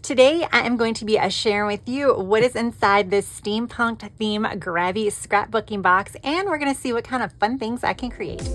Today I am going to be sharing with you what is inside this steampunk-themed Grabie scrapbooking box, and we're going to see what kind of fun things I can create.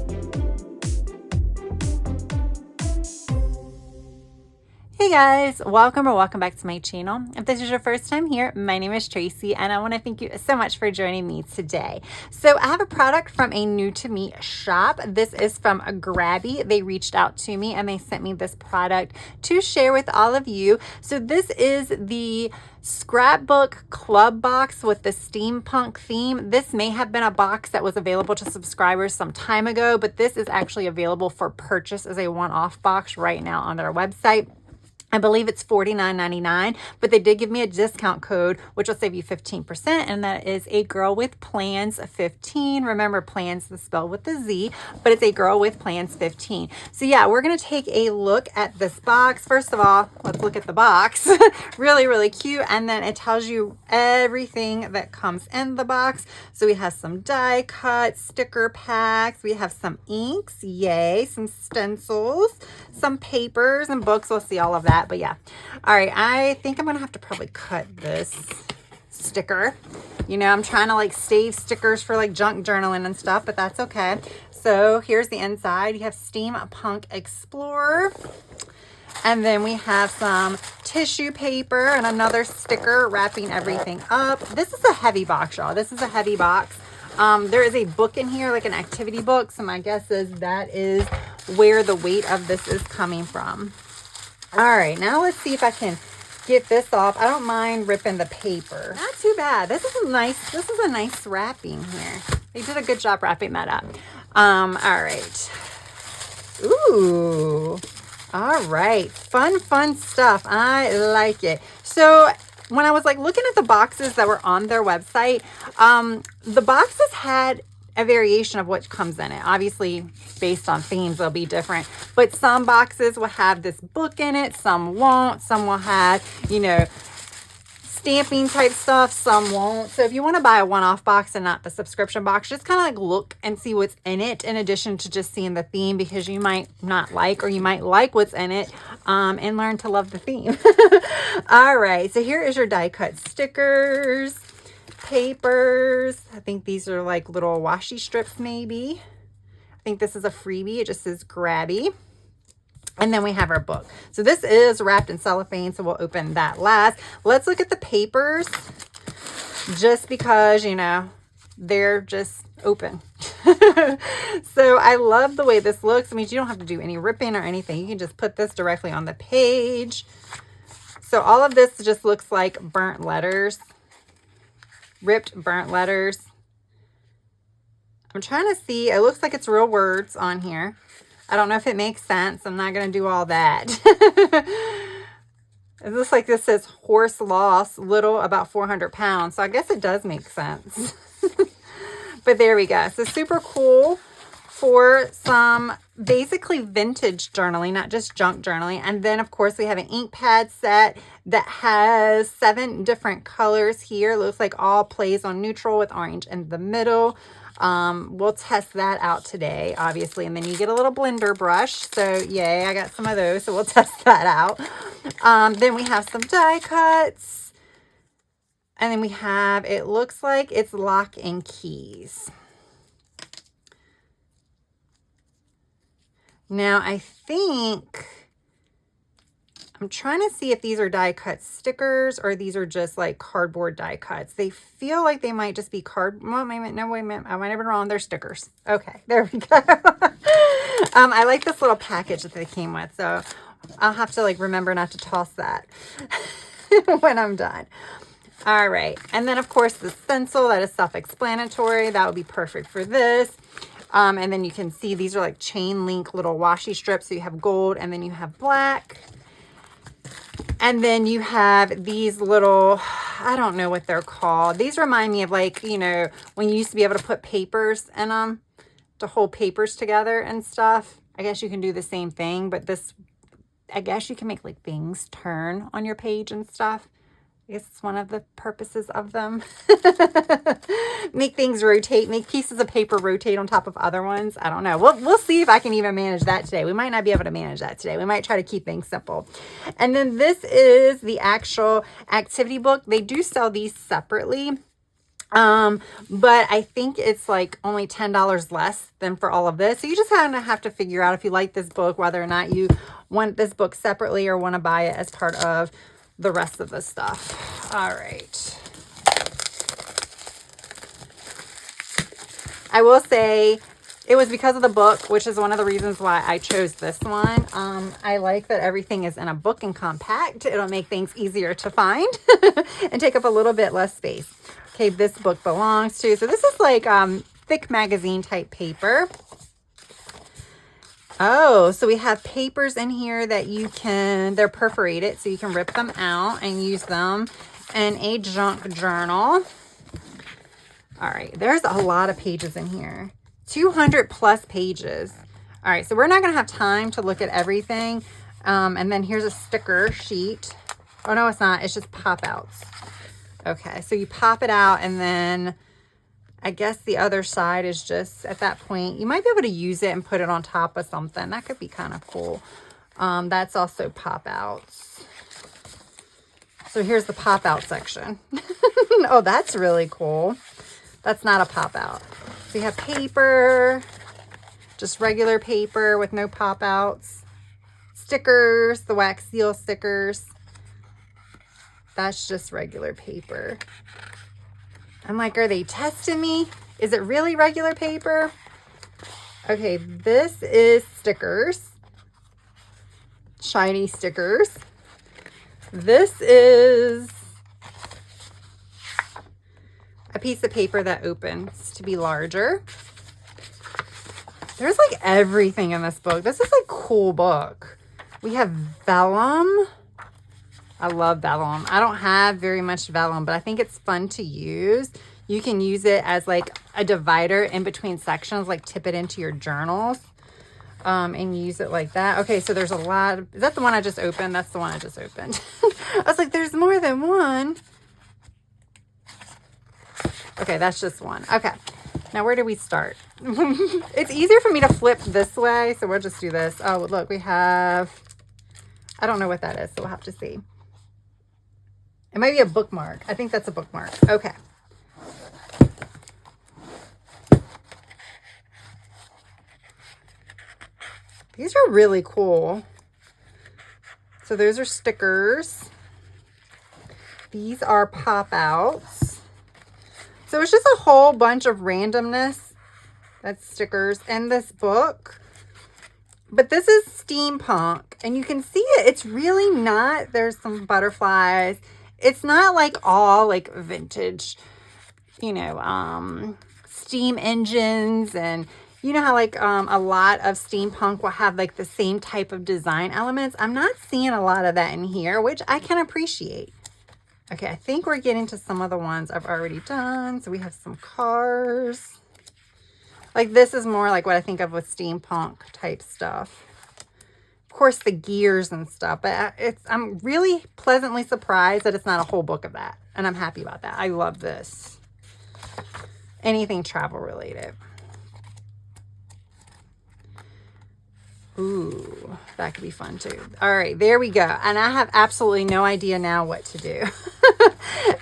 Hey guys, welcome back to my channel. If this is your first time here, my name is Tracy and I want to thank you so much for joining me today. So I have a product from a new to me shop. This is from Grabie. They reached out to me and they sent me this product to share with all of you. So this is the scrapbook club box with the steampunk theme. This may have been a box that was available to subscribers some time ago, but this is actually available for purchase as a one-off box right now on their website. I believe it's $49.99, but they did give me a discount code, which will save you 15%, and that is a girl with plans 15. Remember, plans is spelled with a Z, but it's a girl with plans 15. So yeah, we're going to take a look at this box. First of all, let's look at the box. Really cute. And then it tells you everything that comes in the box. So we have some die cuts, sticker packs. We have some inks. Yay. Some stencils, some papers and books. We'll see all of that. But yeah, all right, I think I'm gonna have to probably cut this sticker. You know, I'm trying to like save stickers for like junk journaling and stuff, but that's okay. So here's the inside. You have Steampunk Explorer, and then we have some tissue paper and another sticker wrapping everything up. This is a heavy box, y'all. This is a heavy box. There is a book in here, like an activity book, so my guess is that is where the weight of this is coming from. All right, now let's see if I can get this off. I don't mind ripping the paper. Not too bad. This is a nice wrapping here. They did a good job wrapping that up. All right. Ooh. All right. Fun stuff. I like it. So when I was like looking at the boxes that were on their website, the boxes had a variation of what comes in it. Obviously, based on themes, they'll be different. But some boxes will have this book in it, some won't. Some will have, you know, stamping type stuff, some won't. So if you want to buy a one-off box and not the subscription box, just kind of like look and see what's in it in addition to just seeing the theme, because you might not like, or you might like what's in it, and learn to love the theme. All right, so here is your die cut stickers, papers. I think these are like little washi strips maybe. I think this is a freebie. It just says Grabie. And then we have our book. So this is wrapped in cellophane, so we'll open that last. Let's look at the papers, just because, you know, they're just open. So I love the way this looks. It means you don't have to do any ripping or anything. You can just put this directly on the page. So all of this just looks like burnt letters. Ripped burnt letters. I'm trying to see. It looks like it's real words on here. I don't know if it makes sense. I'm not going to do all that. It looks like this says horse loss, little, about 400 pounds. So I guess it does make sense. But there we go. So super cool for some basically vintage journaling, not just junk journaling. And then of course we have an ink pad set that has 7 different colors here. Looks like all plays on neutral with orange in the middle. We'll test that out today, obviously. And then you get a little blender brush. So yay, I got some of those. So we'll test that out. Then we have some die cuts. And then we have, it looks like it's lock and keys. Now, I think, I'm trying to see if these are die cut stickers or these are just like cardboard die cuts. They feel like they might just be well, wait a minute, I might have been wrong. They're stickers. Okay, there we go. I like this little package that they came with, so I'll have to like remember not to toss that when I'm done. All right, and then of course the stencil, that is self-explanatory. That would be perfect for this. And then you can see these are like chain link little washi strips. So you have gold and then you have black. And then you have these little, I don't know what they're called. These remind me of like, you know, when you used to be able to put papers in them to hold papers together and stuff. I guess you can do the same thing, but this, I guess you can make like things turn on your page and stuff. I guess it's one of the purposes of them. Make things rotate, make pieces of paper rotate on top of other ones. I don't know. We'll see if I can even manage that today. We might not be able to manage that today. We might try to keep things simple. And then this is the actual activity book. They do sell these separately. But I think it's like only $10 less than for all of this. So you just kind of have to figure out if you like this book, whether or not you want this book separately or want to buy it as part of the rest of the stuff. All right. I will say it was because of the book, which is one of the reasons why I chose this one. I like that everything is in a book and compact. It'll make things easier to find and take up a little bit less space. Okay, this book belongs to, so this is like thick magazine type paper. Oh, so we have papers in here that you can, they're perforated, so you can rip them out and use them in a junk journal. All right, there's a lot of pages in here. 200 plus pages. All right, so we're not going to have time to look at everything. And then here's a sticker sheet. Oh, no, it's not. It's just pop-outs. Okay, so you pop it out, and then I guess the other side is just, at that point, you might be able to use it and put it on top of something. That could be kind of cool. That's also pop-outs. So here's the pop-out section. Oh, that's really cool. That's not a pop-out. So you have paper, just regular paper with no pop-outs. Stickers, the wax seal stickers. That's just regular paper. I'm like, are they testing me? Is it really regular paper? Okay, this is stickers. Shiny stickers. This is a piece of paper that opens to be larger. There's like everything in this book. This is a cool book. We have vellum. I love vellum. I don't have very much vellum, but I think it's fun to use. You can use it as like a divider in between sections, like tip it into your journals and use it like that. Okay, so there's a lot of, is that the one I just opened? That's the one I just opened. I was like, there's more than one. Okay, that's just one. Okay, now where do we start? It's easier for me to flip this way, so we'll just do this. Oh, look, we have, I don't know what that is, so we'll have to see. It might be a bookmark. I think that's a bookmark. Okay. These are really cool. So those are stickers. These are pop-outs. So it's just a whole bunch of randomness. That's stickers in this book. But this is steampunk, and you can see it. It's really not. There's some butterflies. It's not like all like vintage, you know, steam engines, and you know how like a lot of steampunk will have like the same type of design elements. I'm not seeing a lot of that in here, which I can appreciate. Okay, I think we're getting to some of the ones I've already done. So we have some cars. Like this is more like what I think of with steampunk type stuff. Of course, the gears and stuff, but I'm really pleasantly surprised that it's not a whole book of that. And I'm happy about that. I love this. Anything travel related. Ooh, that could be fun too. All right, there we go. And I have absolutely no idea now what to do.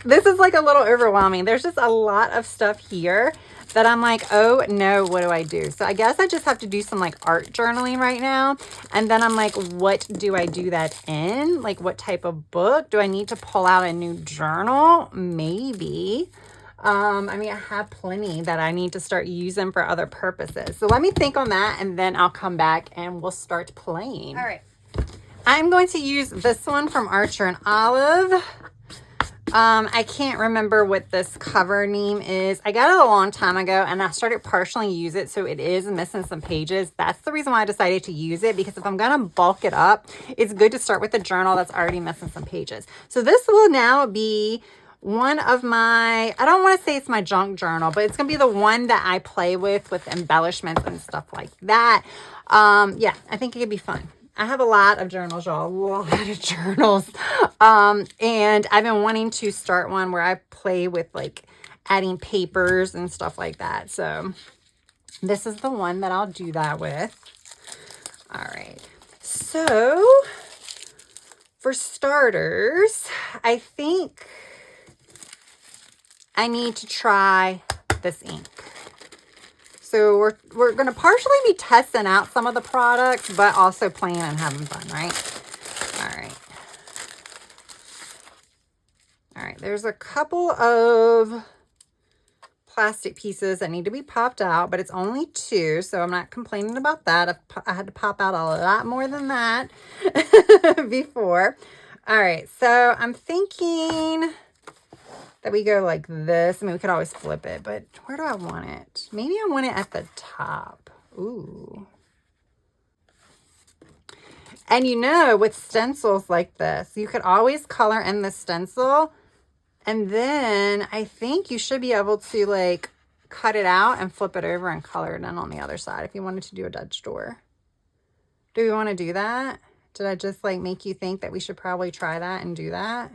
This is like a little overwhelming. There's just a lot of stuff here that I'm like, oh no, what do I do? So I guess I just have to do some like art journaling right now. And then I'm like, what do I do that in? Like what type of book? Do I need to pull out a new journal? Maybe. I mean, I have plenty that I need to start using for other purposes. So let me think on that, and then I'll come back and we'll start playing. All right. I'm going to use this one from Archer and Olive. I can't remember what this cover name is. I got it a long time ago, and I started partially use it, so it is missing some pages. That's the reason why I decided to use it, because if I'm going to bulk it up, it's good to start with a journal that's already missing some pages. So this will now be one of my, I don't want to say it's my junk journal, but it's going to be the one that I play with embellishments and stuff like that. Yeah, I think it could be fun. I have a lot of journals, y'all, a lot of journals. And I've been wanting to start one where I play with like adding papers and stuff like that. So this is the one that I'll do that with. All right. So for starters, I think I need to try this ink. So we're going to partially be testing out some of the products, but also playing and having fun, right? All right. All right, there's a couple of plastic pieces that need to be popped out, but it's only 2, so I'm not complaining about that. I had to pop out a lot more than that before. All right, so I'm thinking that we go like this. I mean, we could always flip it, but where do I want it? Maybe I want it at the top. Ooh. And you know, with stencils like this, you could always color in the stencil, and then I think you should be able to like cut it out and flip it over and color it in on the other side if you wanted to do a Dutch door. Do we want to do that? Did I just like make you think that we should probably try that and do that?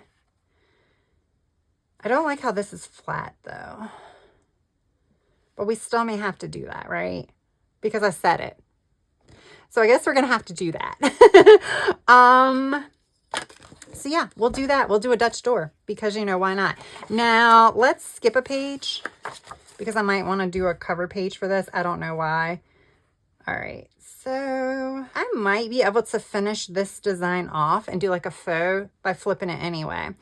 I don't like how this is flat though. But we still may have to do that, right? Because I said it. So I guess we're going to have to do that. So yeah, we'll do that. We'll do a Dutch door because, you know, why not? Now, let's skip a page because I might want to do a cover page for this. I don't know why. All right. So I might be able to finish this design off and do like a faux by flipping it anyway.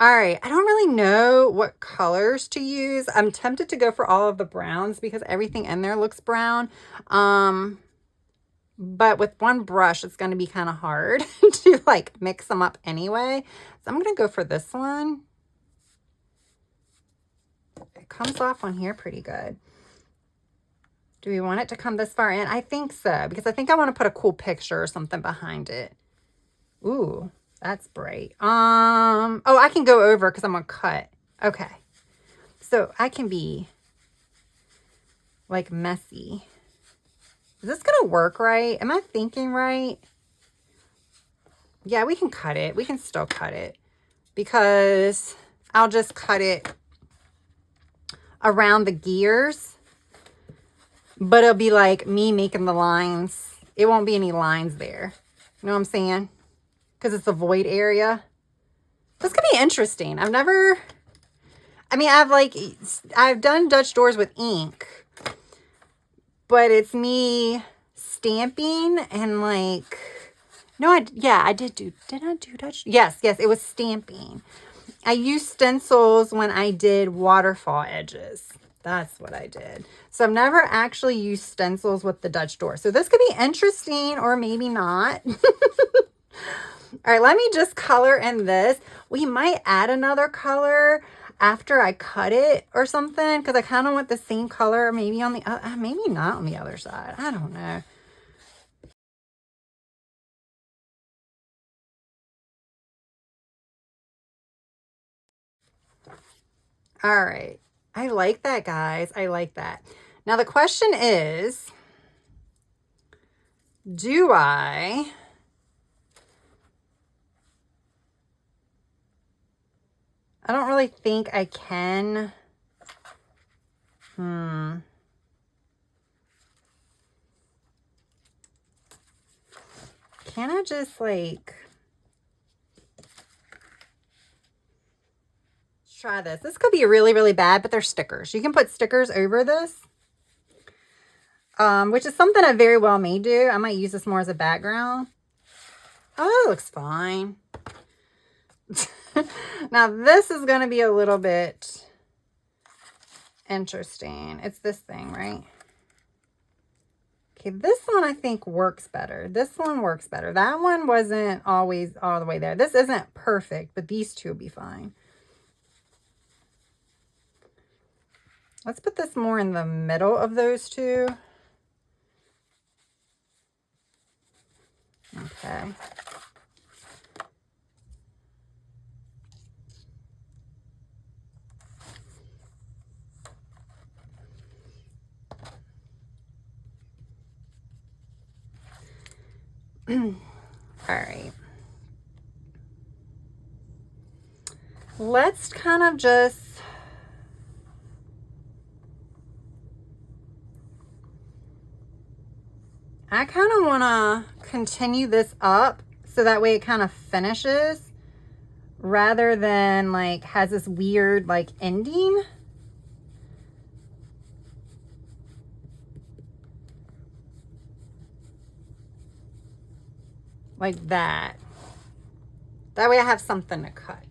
All right, I don't really know what colors to use. I'm tempted to go for all of the browns because everything in there looks brown. But with one brush, it's going to be kind of hard to like mix them up anyway. So I'm going to go for this one. It comes off on here pretty good. Do we want it to come this far in? I think so, because I think I want to put a cool picture or something behind it. Ooh. That's bright. Oh, I can go over because I'm going to cut. Okay. So I can be like messy. Is this going to work right? Am I thinking right? Yeah, we can cut it. We can still cut it because I'll just cut it around the gears, but it'll be like me making the lines. It won't be any lines there. You know what I'm saying? Because it's a void area. This could be interesting. I've done Dutch doors with ink, but it's me stamping and like, no, I did I do Dutch? Yes, it was stamping. I used stencils when I did waterfall edges. That's what I did. So I've never actually used stencils with the Dutch door. So this could be interesting or maybe not. All right, let me just color in this. We might add another color after I cut it or something because I kind of want the same color maybe on the maybe not on the other side. I don't know. All right. I like that, guys. I like that. Now the question is, do I don't really think I can. Can I just like try this? This could be really, really bad, but they're stickers. You can put stickers over this, which is something I very well may do. I might use this more as a background. Oh, it looks fine. Now this is going to be a little bit interesting. It's this thing, right? Okay, this one I think works better. This one works better. That one wasn't always all the way there. This isn't perfect, but these two will be fine. Let's put this more in the middle of those two. Okay. All right. Let's kind of just I kind of want to continue this up so that way it kind of finishes rather than like has this weird like ending. Like that. That way I have something to cut.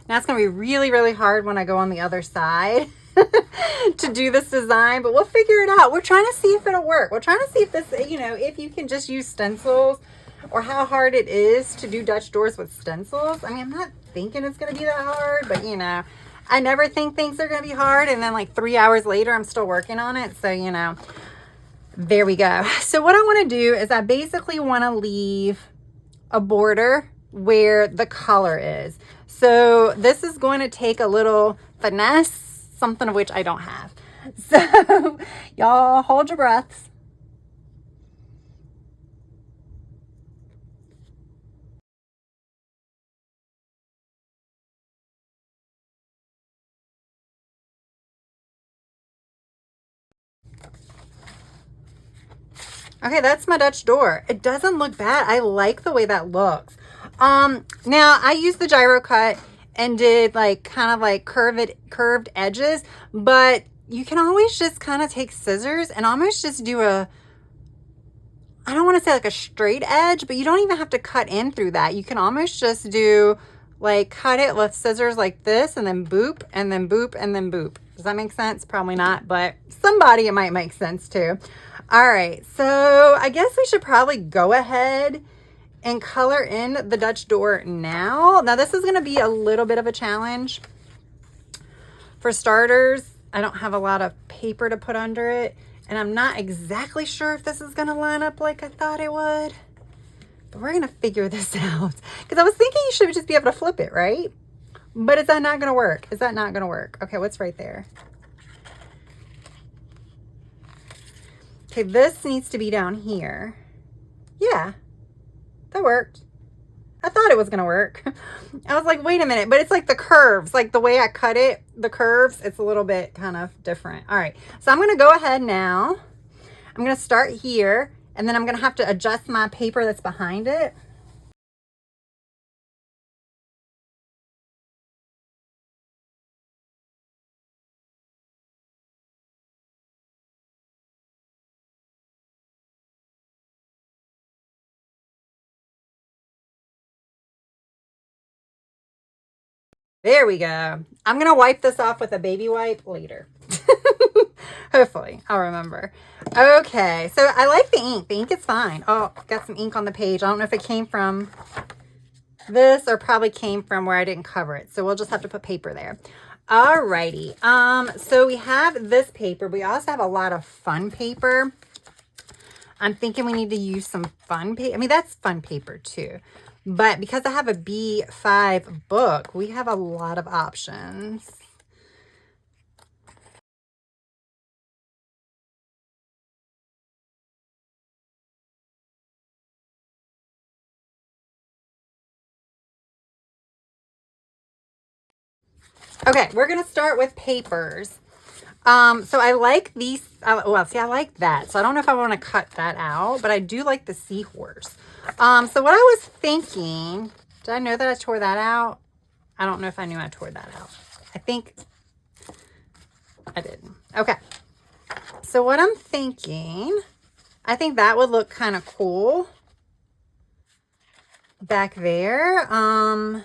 Now it's going to be really, really hard when I go on the other side to do this design, but we'll figure it out. We're trying to see if it'll work. We're trying to see if this, you know, if you can just use stencils or how hard it is to do Dutch doors with stencils. I mean, I'm not thinking it's going to be that hard, but you know, I never think things are going to be hard. And then like 3 hours later, I'm still working on it. So, you know, there we go. So what I want to do is I basically want to leave a border where the color is. So this is going to take a little finesse, something of which I don't have. So y'all hold your breaths. Okay, that's my Dutch door. It doesn't look bad. I like the way that looks. Now I used the gyro cut and did like kind of like curved edges, but you can always just kind of take scissors and almost just do a, I don't want to say like a straight edge, but you don't even have to cut in through that. You can almost just do like cut it with scissors like this and then boop and then boop and then boop. Does that make sense? Probably not, but somebody it might make sense too. All right, so I guess we should probably go ahead and color in the Dutch door now. Now this is going to be a little bit of a challenge. For starters, I don't have a lot of paper to put under it, and I'm not exactly sure if this is going to line up like I thought it would, but we're going to figure this out. Because I was thinking you should just be able to flip it, right? But is that not going to work? Is that not going to work? Okay, what's right there? Okay, this needs to be down here. Yeah, that worked. I thought it was going to work. I was like, wait a minute, but it's like the curves, like the way I cut it, the curves, it's a little bit kind of different. All right, so I'm going to go ahead now. I'm going to start here, and then I'm going to have to adjust my paper that's behind it. There we go. I'm going to wipe this off with a baby wipe later. Hopefully, I'll remember. Okay, so I like the ink. The ink is fine. Oh, got some ink on the page. I don't know if it came from this or probably came from where I didn't cover it. So we'll just have to put paper there. Alrighty. So we have this paper. We also have a lot of fun paper. I'm thinking we need to use some fun paper. I mean, that's fun paper too. But because I have a B5 book, we have a lot of options. Okay, we're going to start with papers. So I like these. Well, see, I like that. So I don't know if I want to cut that out, but I do like the seahorse. So what I was thinking, did I know that I tore that out? I don't know if I knew I tore that out. I think I didn't. Okay. So what I'm thinking, I think that would look kind of cool back there. Oh,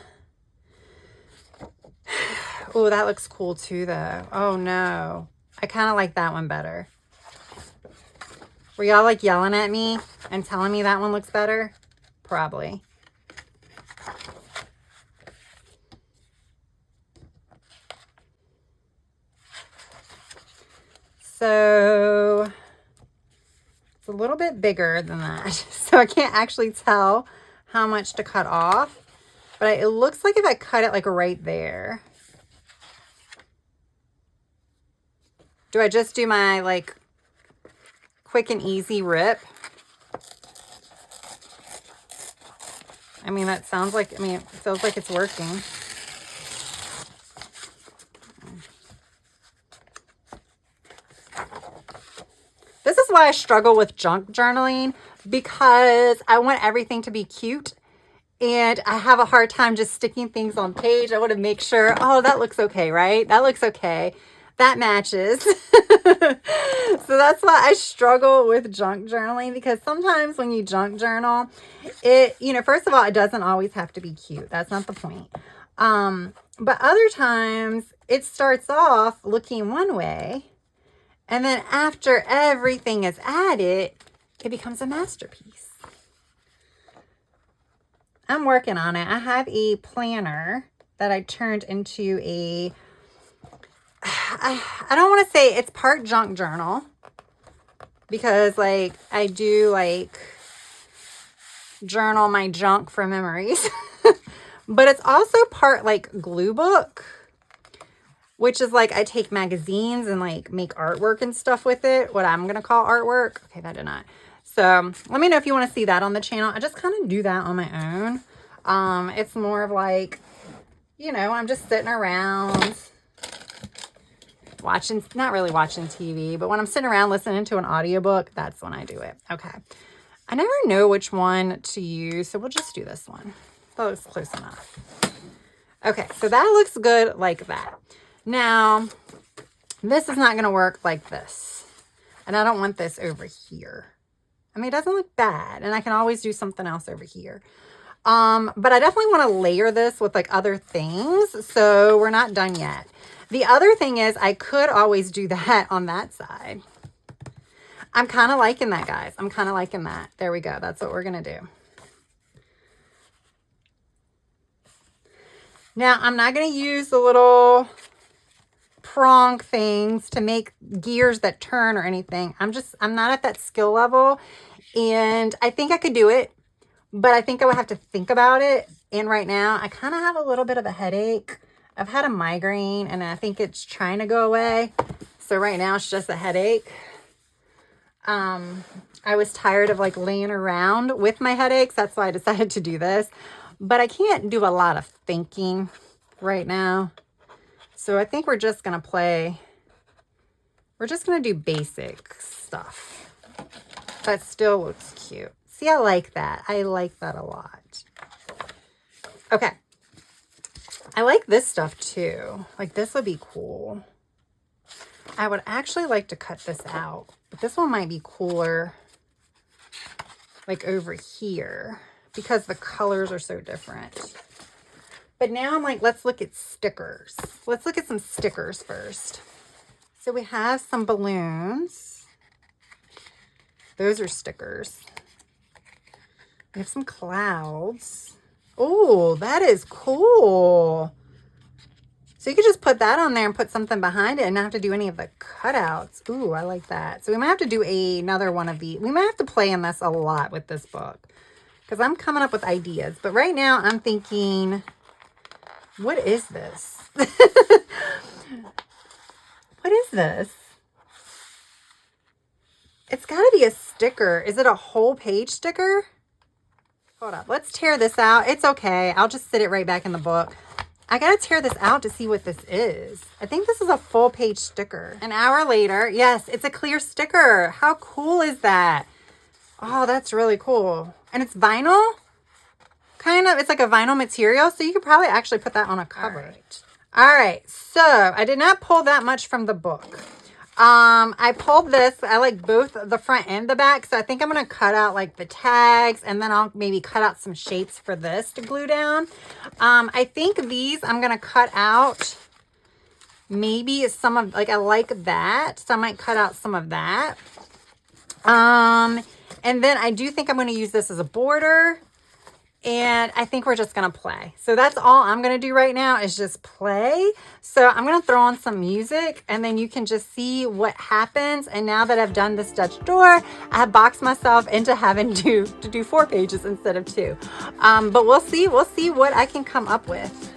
that looks cool too, though. Oh, no. I kind of like that one better. Were y'all like yelling at me and telling me that one looks better? Probably. So it's a little bit bigger than that. So I can't actually tell how much to cut off. But it looks like if I cut it like right there. Do I just do my like quick and easy rip? I mean, that sounds like, I mean, it feels like it's working. This is why I struggle with junk journaling, because I want everything to be cute. And I have a hard time just sticking things on page. I want to make sure, oh, that looks okay, right? That looks okay. That matches. So that's why I struggle with junk journaling, because sometimes when you junk journal, it, you know, first of all, it doesn't always have to be cute. That's not the point. But other times it starts off looking one way, and then after everything is added, it becomes a masterpiece. I'm working on it. I have a planner that I turned into a, I don't want to say it's part junk journal, because like I do like journal my junk for memories, but it's also part like glue book, which is like I take magazines and like make artwork and stuff with it, what I'm going to call artwork. Okay, that did not. So let me know if you want to see that on the channel. I just kind of do that on my own. It's more of like, you know, I'm just sitting around watching, not really watching TV, but when I'm sitting around listening to an audiobook, that's when I do it. Okay. I never know which one to use, so we'll just do this one. That looks close enough. Okay, so that looks good like that. Now, this is not going to work like this. And I don't want this over here. I mean, it doesn't look bad, and I can always do something else over here. But I definitely want to layer this with like other things, so we're not done yet. The other thing is I could always do that on that side. I'm kind of liking that, guys. I'm kind of liking that. There we go. That's what we're going to do. Now, I'm not going to use the little prong things to make gears that turn or anything. I'm not at that skill level, and I think I could do it, but I think I would have to think about it. And right now I kind of have a little bit of a headache. I've had a migraine and I think it's trying to go away. So right now it's just a headache. I was tired of like laying around with my headaches. That's why I decided to do this, but I can't do a lot of thinking right now. So I think we're just going to play. We're just going to do basic stuff. That still looks cute. See, I like that. I like that a lot. Okay. I like this stuff too. Like this would be cool. I would actually like to cut this out, but this one might be cooler like over here because the colors are so different. But now I'm like, let's look at stickers. Let's look at some stickers first. So we have some balloons. Those are stickers. We have some clouds. Oh, that is cool. So you could just put that on there and put something behind it and not have to do any of the cutouts. Ooh, I like that. So we might have to do another one of these. We might have to play in this a lot with this book because I'm coming up with ideas. But right now I'm thinking, what is this? What is this? It's got to be a sticker. Is it a whole page sticker? Hold up. Let's tear this out. It's okay. I'll just sit it right back in the book. I got to tear this out to see what this is. I think this is a full page sticker. An hour later. Yes, it's a clear sticker. How cool is that? Oh, that's really cool. And it's vinyl. Kind of. It's like a vinyl material. So you could probably actually put that on a cover. All right. So I did not pull that much from the book. I pulled this. I like both the front and the back. So I think I'm going to cut out like the tags and then I'll maybe cut out some shapes for this to glue down. I think these I'm going to cut out maybe some of, like, I like that. So I might cut out some of that. And then I do think I'm going to use this as a border. And I think we're just going to play. So that's all I'm going to do right now is just play. So I'm going to throw on some music and then you can just see what happens. And now that I've done this Dutch door, I have boxed myself into having to do 4 pages instead of 2. But we'll see what I can come up with.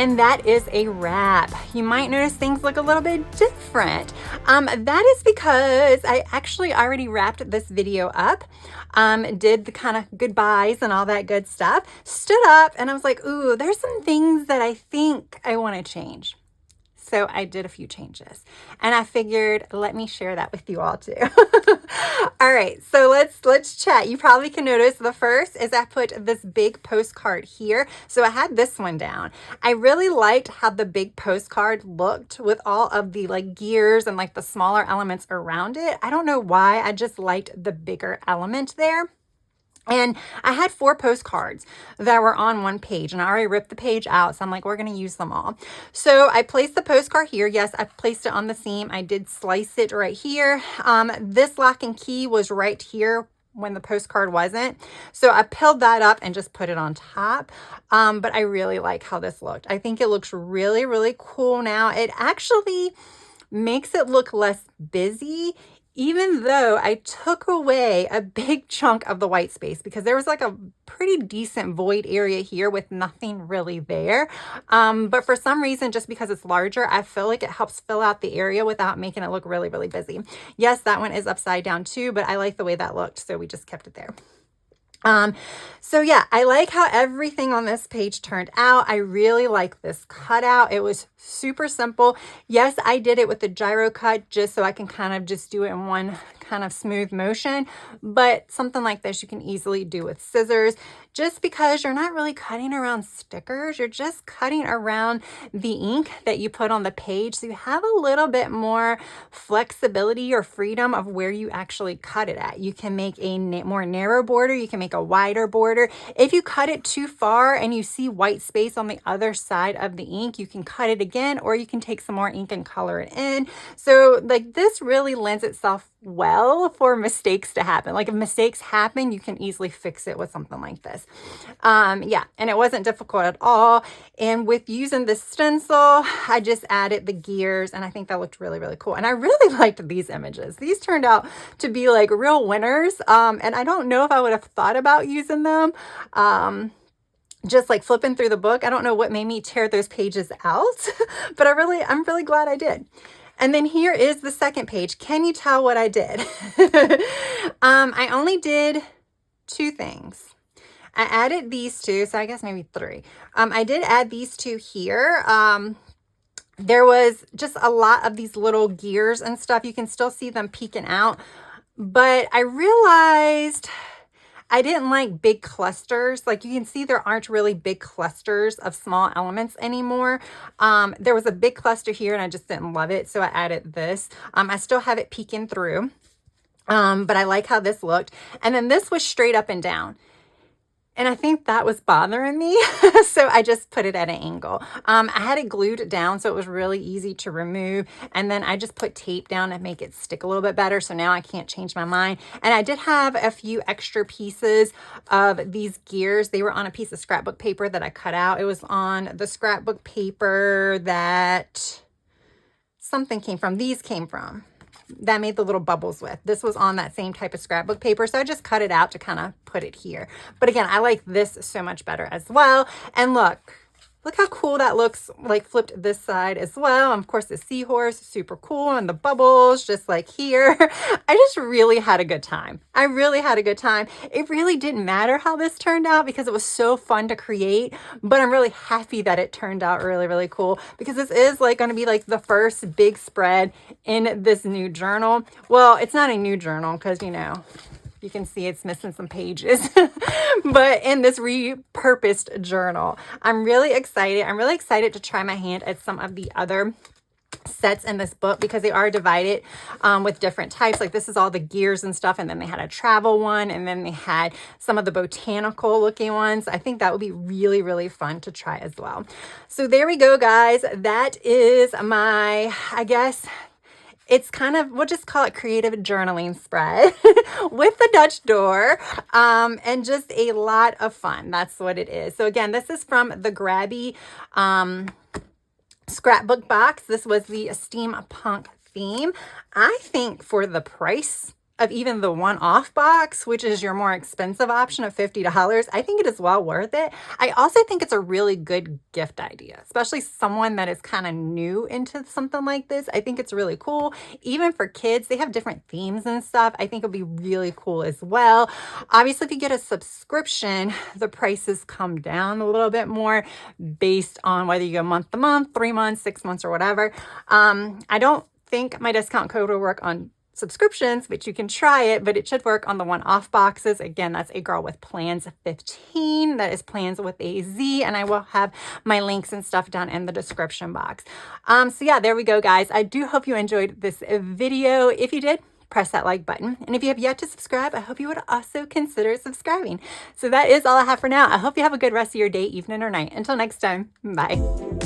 And that is a wrap. You might notice things look a little bit different. That is because I actually already wrapped this video up, did the kind of goodbyes and all that good stuff, stood up, and I was like, ooh, there's some things that I think I want to change. So I did a few changes, and I figured, let me share that with you all too. All right, so let's chat. You probably can notice the first is I put this big postcard here. So I had this one down. I really liked how the big postcard looked with all of the like gears and like the smaller elements around it. I don't know why, I just liked the bigger element there. And I had 4 postcards that were on one page, and I already ripped the page out. So I'm like, we're going to use them all. So I placed the postcard here. Yes, I placed it on the seam. I did slice it right here. This lock and key was right here when the postcard wasn't. So I peeled that up and just put it on top. But I really like how this looked. I think it looks really, really cool now. It actually makes it look less busy, even though I took away a big chunk of the white space, because there was like a pretty decent void area here with nothing really there. But for some reason, just because it's larger, I feel like it helps fill out the area without making it look really, really busy. Yes, that one is upside down too, but I like the way that looked, so we just kept it there. So yeah, I like how everything on this page turned out. I really like this cutout. It was super simple. Yes, I did it with the gyro cut just so I can kind of just do it in one kind of smooth motion, but something like this you can easily do with scissors, just because you're not really cutting around stickers. You're just cutting around the ink that you put on the page. So you have a little bit more flexibility or freedom of where you actually cut it at. You can make a more narrow border. You can make a wider border. If you cut it too far and you see white space on the other side of the ink, you can cut it again, or you can take some more ink and color it in. So like this really lends itself well for mistakes to happen. Like if mistakes happen, you can easily fix it with something like this. Yeah, and it wasn't difficult at all. And with using the stencil, I just added the gears, and I think that looked really, really cool. And I really liked these images. These turned out to be like real winners. And I don't know if I would have thought about using them. Just like flipping through the book. I don't know what made me tear those pages out, but I'm really glad I did. And then here is the second page. Can you tell what I did? I only did 2 things. I added these 2, so I guess maybe 3. I did add these 2 here. There was just a lot of these little gears and stuff. You can still see them peeking out, but I realized I didn't like big clusters. Like you can see there aren't really big clusters of small elements anymore. There was a big cluster here and I just didn't love it. So I added this. I still have it peeking through, but I like how this looked. And then this was straight up and down. And I think that was bothering me. So I just put it at an angle. I had it glued down so it was really easy to remove. And then I just put tape down to make it stick a little bit better. So now I can't change my mind. And I did have a few extra pieces of these gears. They were on a piece of scrapbook paper that I cut out. It was on the scrapbook paper that something came from. These came from. That I made the little bubbles with. This was on that same type of scrapbook paper, so I just cut it out to kind of put it here. But again, I like this so much better as well. And look how cool that looks, like flipped this side as well. And of course the seahorse, super cool, and the bubbles just like here. I just really had a good time. I really had a good time. It really didn't matter how this turned out because it was so fun to create, but I'm really happy that it turned out really, really cool, because this is like going to be like the first big spread in this new journal. Well, it's not a new journal because, you know, you can see it's missing some pages, but in this repurposed journal, I'm really excited. I'm really excited to try my hand at some of the other sets in this book, because they are divided with different types. Like this is all the gears and stuff, and then they had a travel one, and then they had some of the botanical looking ones. I think that would be really, really fun to try as well. So there we go, guys. That is my, I guess, it's kind of, we'll just call it creative journaling spread with the Dutch door, and just a lot of fun. That's what it is. So again, this is from the Grabie Scrapbook Box. This was the steampunk theme. I think for the price of even the one-off box, which is your more expensive option of $50, I think it is well worth it. I also think it's a really good gift idea, especially someone that is kind of new into something like this. I think it's really cool. Even for kids, they have different themes and stuff. I think it'll be really cool as well. Obviously, if you get a subscription, the prices come down a little bit more based on whether you go month to month, 3 months, 6 months, or whatever. I don't think my discount code will work on subscriptions, but you can try it, but it should work on the one-off boxes. Again, that's A Girl with Plans 15. That is Plans with a Z, and I will have my links and stuff down in the description box. So yeah, there we go, guys. I do hope you enjoyed this video. If you did, press that like button. And if you have yet to subscribe, I hope you would also consider subscribing. So that is all I have for now. I hope you have a good rest of your day, evening, or night. Until next time, bye.